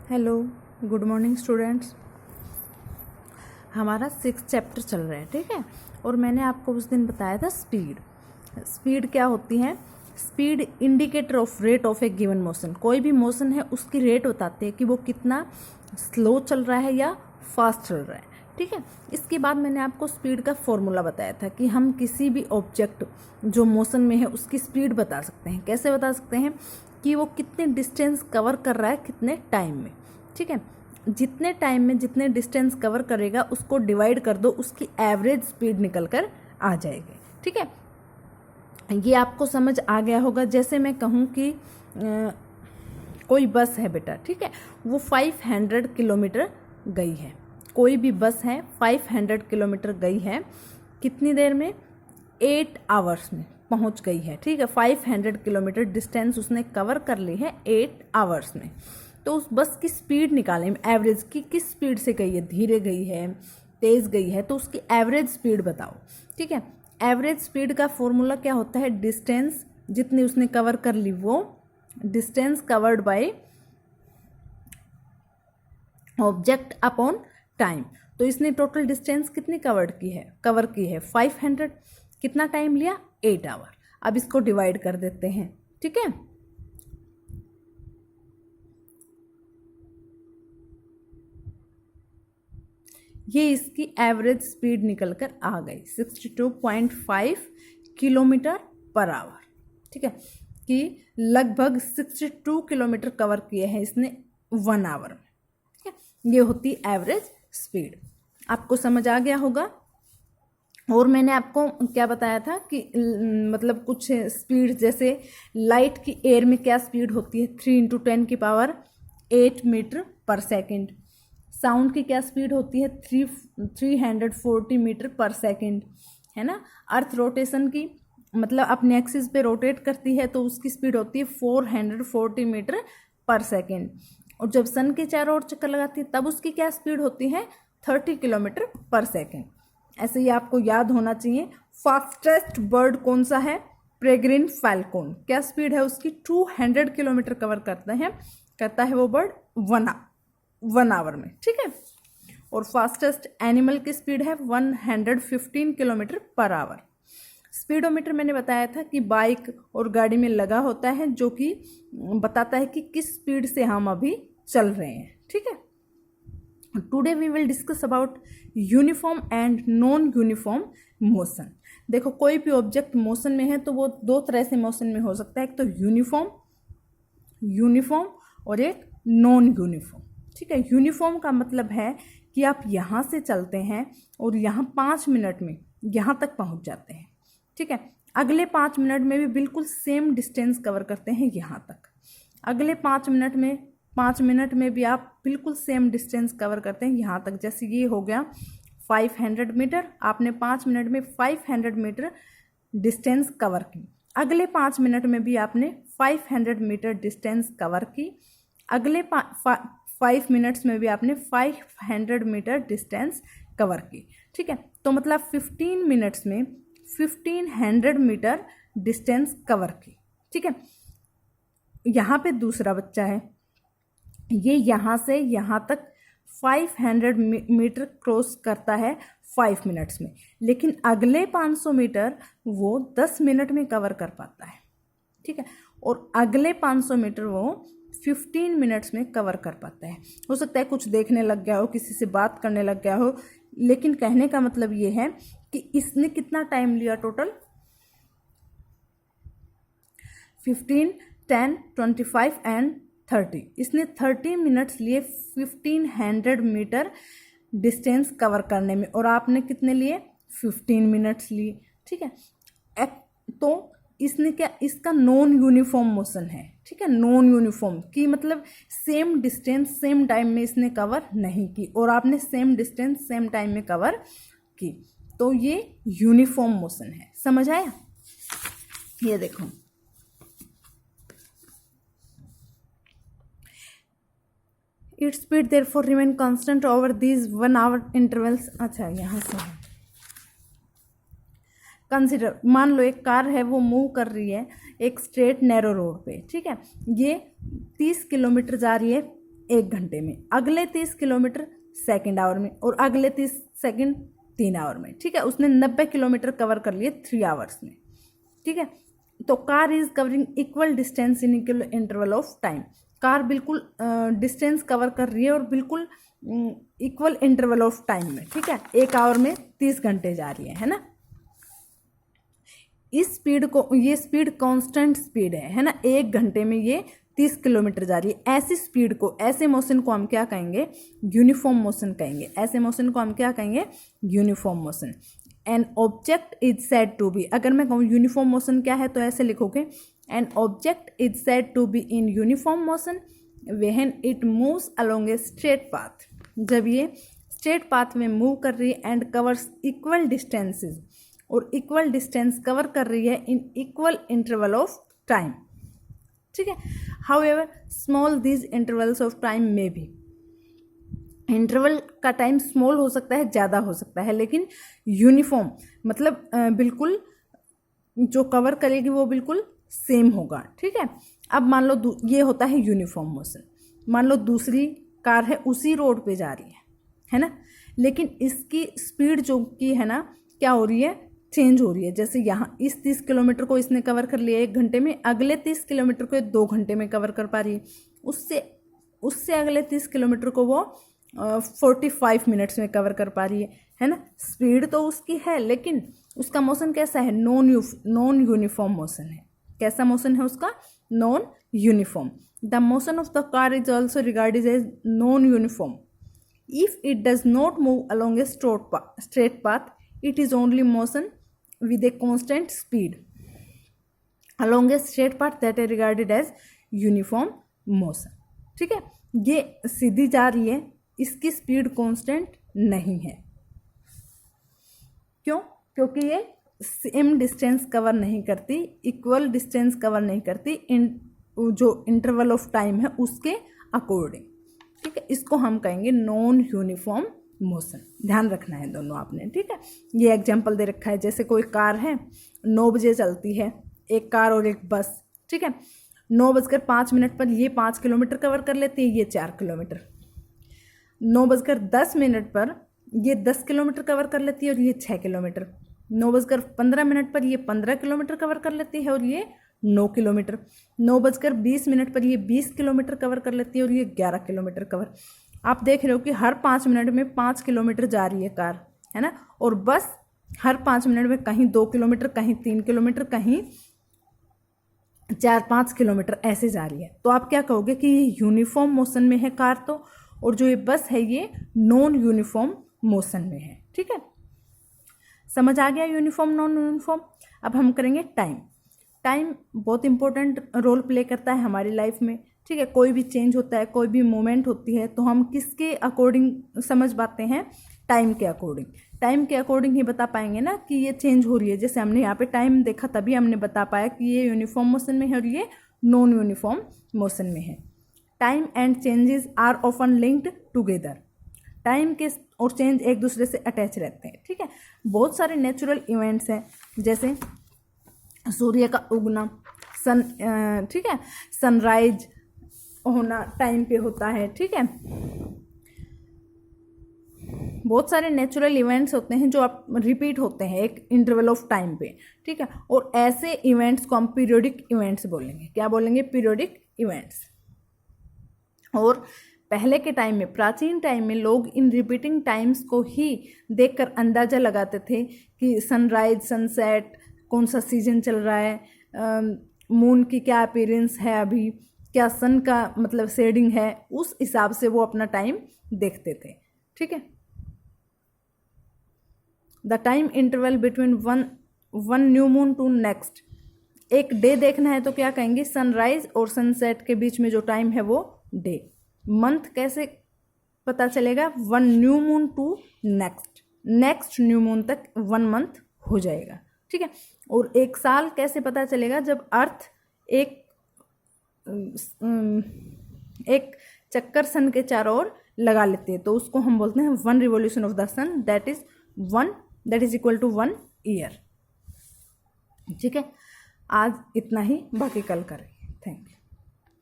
Hello, good morning students. हमारा 6th chapter चल रहा है, ठीक है। और मैंने आपको उस दिन बताया था स्पीड क्या होती है। Speed indicator of rate of A given motion. कोई भी मोशन है उसकी रेट बताते हैं कि वो कितना स्लो चल रहा है या फास्ट चल रहा है, ठीक है। इसके बाद मैंने आपको स्पीड का फॉर्मूला बताया था कि हम किसी भी ऑब्जेक्ट जो मोशन में है उसकी स्पीड बता सकते हैं। कैसे बता सकते हैं कि वो कितने डिस्टेंस कवर कर रहा है कितने टाइम में, ठीक है। जितने टाइम में जितने डिस्टेंस कवर करेगा उसको डिवाइड कर दो, उसकी एवरेज स्पीड निकल कर आ जाएगी, ठीक है। ये आपको समझ आ गया होगा। जैसे मैं कहूँ कि कोई बस है बेटा, ठीक है, वो 500 किलोमीटर गई है। कोई भी बस है 500 किलोमीटर गई है, कितनी देर में? 8 आवर्स में पहुंच गई है, ठीक है। 500 किलोमीटर डिस्टेंस उसने कवर कर ली है 8 आवर्स में। तो उस बस की स्पीड निकालें, एवरेज की किस स्पीड से गई है, धीरे गई है, तेज़ गई है, तो उसकी एवरेज स्पीड बताओ, ठीक है। एवरेज स्पीड का फॉर्मूला क्या होता है? डिस्टेंस जितनी उसने कवर कर ली वो distance covered by object upon time. तो इसने टोटल डिस्टेंस कितनी कवर की है 500। कितना टाइम लिया? 8 आवर। अब इसको डिवाइड कर देते हैं, ठीक है। ये इसकी एवरेज स्पीड निकल कर आ गई 62.5 किलोमीटर पर आवर, ठीक है। कि लगभग 62 किलोमीटर कवर किए हैं इसने 1 आवर में, ठीक है। ये होती एवरेज स्पीड। आपको समझ आ गया होगा। और मैंने आपको क्या बताया था कि मतलब कुछ स्पीड, जैसे लाइट की एयर में क्या स्पीड होती है? 3 × 10⁸ मीटर पर सेकेंड। साउंड की क्या स्पीड होती है? 340 मीटर पर सेकेंड, है ना। अर्थ रोटेशन की मतलब अपने एक्सिस पे रोटेट करती है तो उसकी स्पीड होती है 440 मीटर पर सेकेंड। और जब सन के चारों ओर चक्कर लगाती है तब उसकी क्या स्पीड होती है? 30 किलोमीटर पर सेकेंड। ऐसे ही आपको याद होना चाहिए। फास्टेस्ट बर्ड कौन सा है? Peregrine falcon. क्या स्पीड है उसकी? 200 किलोमीटर कवर करता है वो बर्ड 1 आवर में, ठीक है। और फास्टेस्ट एनिमल की स्पीड है 115 किलोमीटर पर आवर। स्पीडोमीटर मैंने बताया था कि बाइक और गाड़ी में लगा होता है जो कि बताता है कि किस स्पीड से हम अभी चल रहे हैं, ठीक है। Today we will discuss about uniform and non uniform motion. देखो, कोई भी ऑब्जेक्ट मोशन में है तो वो 2 तरह से मोशन में हो सकता है। एक तो यूनिफॉर्म और एक नॉन यूनिफॉर्म, ठीक है। यूनिफॉर्म का मतलब है कि आप यहाँ से चलते हैं और यहाँ 5 मिनट में यहाँ तक पहुँच जाते हैं, ठीक है। अगले 5 मिनट में भी बिल्कुल सेम डिस्टेंस कवर करते हैं यहाँ तक। अगले 5 मिनट में भी आप बिल्कुल सेम डिस्टेंस कवर करते हैं यहाँ तक। जैसे ये हो गया 500 मीटर, आपने 5 मिनट में 500 मीटर डिस्टेंस कवर की। अगले 5 मिनट में भी आपने 500 मीटर डिस्टेंस कवर की। अगले 5 मिनट्स में भी आपने 500 मीटर डिस्टेंस कवर की, ठीक है। तो मतलब 15 मिनट्स में 1500 मीटर डिस्टेंस कवर की, ठीक है। यहाँ पे दूसरा बच्चा है, ये यहाँ से यहाँ तक 500 मीटर क्रॉस करता है 5 मिनट्स में, लेकिन अगले 500 मीटर वो 10 मिनट में कवर कर पाता है, ठीक है। और अगले 500 मीटर वो 15 मिनट्स में कवर कर पाता है। हो सकता है कुछ देखने लग गया हो, किसी से बात करने लग गया हो, लेकिन कहने का मतलब ये है कि इसने कितना टाइम लिया टोटल? 15, 10, 25 एंड 30। इसने 30 मिनट्स लिए 1500 मीटर डिस्टेंस कवर करने में, और आपने कितने लिए? 15 मिनट्स लिए, ठीक है। तो इसने क्या, इसका नॉन यूनिफॉर्म मोशन है, ठीक है। नॉन यूनिफॉर्म की मतलब सेम डिस्टेंस सेम टाइम में इसने कवर नहीं की, और आपने सेम डिस्टेंस सेम टाइम में कवर की, तो ये यूनिफॉर्म मोशन है। समझ आया? ये देखो, it's speed therefore remain constant over these 1 hour intervals. अच्छा, यहाँ से है। कंसिडर, मान लो एक कार है वो मूव कर रही है एक स्ट्रेट नैरो रोड पे, ठीक है। ये 30 किलोमीटर जा रही है 1 घंटे में, अगले 30 किलोमीटर सेकेंड आवर में, और अगले 30 सेकेंड 3 आवर में। ठीक है, उसने 90 किलोमीटर कवर कर लिए 3 आवर्स में। ठीक है, तो car is covering equal distance in equal interval of time. Car बिल्कुल डिस्टेंस कवर कर रही है और बिल्कुल इक्वल इंटरवल ऑफ टाइम में। ठीक है, 1 आवर में 30 घंटे जा रही है ना। इस स्पीड को, ये स्पीड कांस्टेंट स्पीड है ना, 1 घंटे में ये 30 किलोमीटर जा रही है। ऐसी स्पीड को, ऐसे मोशन को हम क्या कहेंगे? यूनिफॉर्म मोशन कहेंगे। ऐसे मोशन को हम क्या कहेंगे? Uniform motion. An object is said to be, अगर मैं कहूँ यूनिफॉर्म मोशन क्या है तो ऐसे लिखोगे, an object is said to be in uniform motion when it moves along a straight path. जब ये स्ट्रेट पाथ में मूव कर रही है एंड कवर्स इक्वल डिस्टेंसेज, और इक्वल डिस्टेंस कवर कर रही है in equal interval of time. ठीक है, however small these intervals of time में बी, इंटरवल का टाइम स्मॉल हो सकता है, ज़्यादा हो सकता है, लेकिन यूनिफॉर्म मतलब बिल्कुल जो कवर करेगी वो बिल्कुल सेम होगा। ठीक है, अब मान लो ये होता है यूनिफॉर्म मोशन। मान लो दूसरी कार है, उसी रोड पे जा रही है ना, लेकिन इसकी स्पीड जो की है ना, क्या हो रही है? चेंज हो रही है। जैसे यहाँ इस 30 किलोमीटर को इसने कवर कर लिया 1 घंटे में, अगले 30 किलोमीटर को 2 घंटे में कवर कर पा रही है, उससे अगले 30 किलोमीटर को वो 45 मिनट्स में कवर कर पा रही है ना। स्पीड तो उसकी है, लेकिन उसका मोशन कैसा है? नॉन यूनिफॉर्म मोशन है। कैसा मोशन है उसका? Non uniform. The motion of the car is also regarded as non uniform if it does not move along a straight path, it is only motion with a constant speed along a straight path that is regarded as uniform motion। ठीक है, ये सीधी जा रही है, इसकी speed constant नहीं है। क्यों? क्योंकि ये सेम डिस्टेंस कवर नहीं करती, इक्वल डिस्टेंस कवर नहीं करती जो इंटरवल ऑफ टाइम है उसके अकॉर्डिंग। ठीक है, इसको हम कहेंगे नॉन यूनिफॉर्म मोशन। ध्यान रखना है दोनों आपने। ठीक है, ये एग्जाम्पल दे रखा है, जैसे कोई कार है 9 बजे चलती है, एक कार और एक बस। ठीक है, 9:05 पर ये 5 किलोमीटर कवर कर लेती है, ये 4 किलोमीटर। 9:10 पर ये 10 किलोमीटर कवर कर लेती है और ये 6 किलोमीटर। 9:15 पर ये 15 किलोमीटर कवर कर लेती है और ये 9 किलोमीटर। 9:20 पर ये 20 किलोमीटर कवर कर लेती है और ये 11 किलोमीटर कवर। आप देख रहे हो कि हर 5 मिनट में 5 किलोमीटर जा रही है कार, है ना, और बस हर 5 मिनट में कहीं 2 किलोमीटर, कहीं 3 किलोमीटर, कहीं 4-5 किलोमीटर ऐसे जा रही है। तो आप क्या कहोगे कि ये यूनिफॉर्म मोशन में है कार तो, और जो ये बस है ये नॉन यूनिफॉर्म मोशन में है। ठीक है, समझ आ गया यूनिफॉर्म नॉन यूनिफॉर्म। अब हम करेंगे टाइम। टाइम बहुत इंपॉर्टेंट रोल प्ले करता है हमारी लाइफ में। ठीक है, कोई भी चेंज होता है, कोई भी मूवमेंट होती है, तो हम किसके अकॉर्डिंग समझ पाते हैं? टाइम के अकॉर्डिंग। टाइम के अकॉर्डिंग ही बता पाएंगे ना कि ये चेंज हो रही है। जैसे हमने यहाँ पे टाइम देखा, तभी हमने बता पाया कि ये यूनिफॉर्म मोशन में है और ये नॉन यूनिफॉर्म मोशन में है। Time and changes are often linked together. Time के और चेंज एक दूसरे से अटैच रहते हैं। ठीक है, बहुत सारे नेचुरल इवेंट्स हैं, जैसे सूर्य का उगना, ठीक है, सनराइज होना टाइम पे होता है। ठीक है, बहुत सारे नेचुरल इवेंट्स होते हैं जो आप रिपीट होते हैं एक इंटरवल ऑफ टाइम पे। ठीक है, और ऐसे इवेंट्स को हम पीरियोडिक इवेंट्स बोलेंगे। क्या बोलेंगे? Periodic events. और पहले के टाइम में, प्राचीन टाइम में, लोग इन रिपीटिंग टाइम्स को ही देखकर अंदाज़ा लगाते थे कि सनराइज, सनसेट, कौन सा सीजन चल रहा है, मून की क्या अपीयरेंस है अभी, क्या सन का मतलब शेडिंग है, उस हिसाब से वो अपना टाइम देखते थे। ठीक है, the time interval between one new moon to next. एक डे देखना है तो क्या कहेंगे? सनराइज और सनसेट के बीच में जो टाइम है वो डे। मंथ कैसे पता चलेगा? 1 new moon to next new moon तक 1 मंथ हो जाएगा। ठीक है, और एक साल कैसे पता चलेगा? जब अर्थ एक चक्कर सन के चारों ओर लगा लेते हैं, तो उसको हम बोलते हैं 1 revolution of the sun, that is equal to 1 year. ठीक है, आज इतना ही, बाकी कल करेंगे। Thank you.